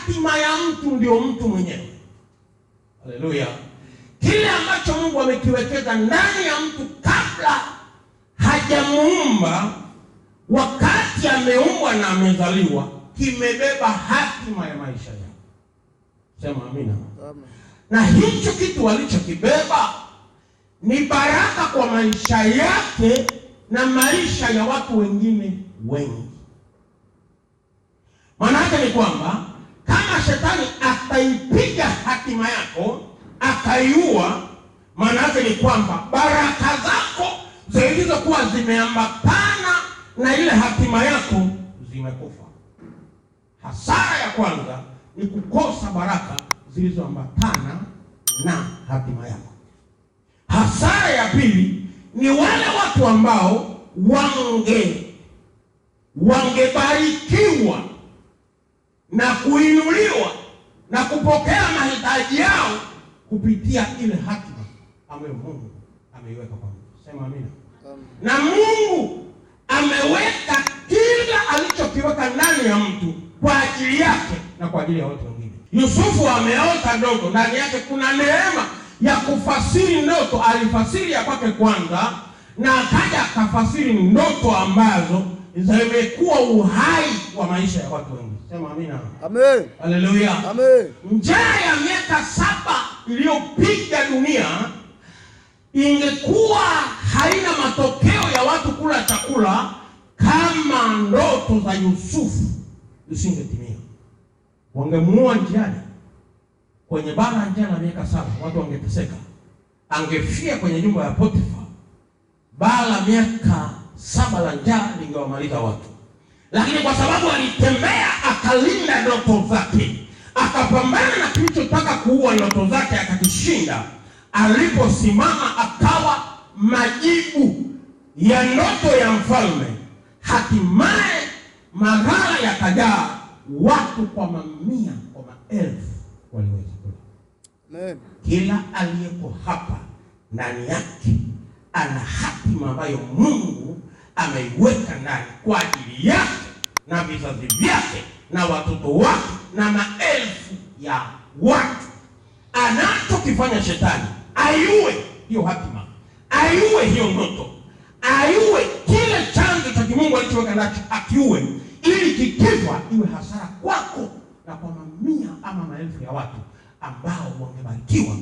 hatima ya mtu ndio mtu mwenyewe. Haleluya. Kile ambacho Mungu amekiwekeza ndani ya mtu kabla hajamuumba, wakati ameumbwa na amezaliwa, kimebeba hatima ya maisha yake. Sema amina. Amen. Na hicho kitu walichokibeba ni baraka kwa maisha yake na maisha ya watu wengine wengi. Maana yake ni kwamba kama shetani ataipiga hatima yako, akaiua, maana yake ni kwamba baraka zako zilizokuwa zimeambatana na ile hatima yako zimekufa. Hasara ya kwanza ni kukosa baraka zilizoambatana na hatima yako. Hasara ya pili ni wale watu ambao wangebarikiwa na kuinuliwa na kupokea mahitaji yao kupitia ile hatima ambayo Mungu ameiweka kwa mtu. Sema amina. Na Mungu ameweka kila alichokiweka ndani ya mtu kwa ajili yake na kwa ajili ya watu wengine. Yusufu ameota ndoto, ndani yake kuna neema ya kufasiri ndoto. Alifasiri ya kwake kwanza, na akaja akafasiri ndoto ambazo zimekuwa uhai wa maisha ya watu wengi. Sema amina. Amen. Haleluya. Amen. Njaa ya miaka 7 iliyopiga dunia ingekuwa haina matokeo ya watu kula chakula kama ndoto za Yusufu isingetimia. Wangemuua njiani kwenye bara njaa la miaka 7, watu wangeteseka. Angefia kwenye nyumba ya Potifa, bara miaka 7 la njaa lingewamaliza watu. Lakini kwa sababu alitembea akalinda ndoto zake, akapambana na kilichotaka kuua ndoto zake, akakishinda. Aliposimama akawa majibu ya ndoto ya mfalme, hatimaye maghala yakajaa, watu kwa mamia, kwa maelfu waliweza kula. Amen. Kila aliyeko hapa ndani yake ana hatima ambayo Mungu ameiweka ndani kwa ajili yake na vizazi vyake na watoto wake na maelfu ya watu. Anachokifanya shetani, aiue hiyo hatima, aiue hiyo ndoto, aiue kile chanzo cha kimungu alichoweka ndani, akiue, ili kikifa iwe hasara kwako na kwa mamia ama maelfu ya watu ambao wangebarikiwa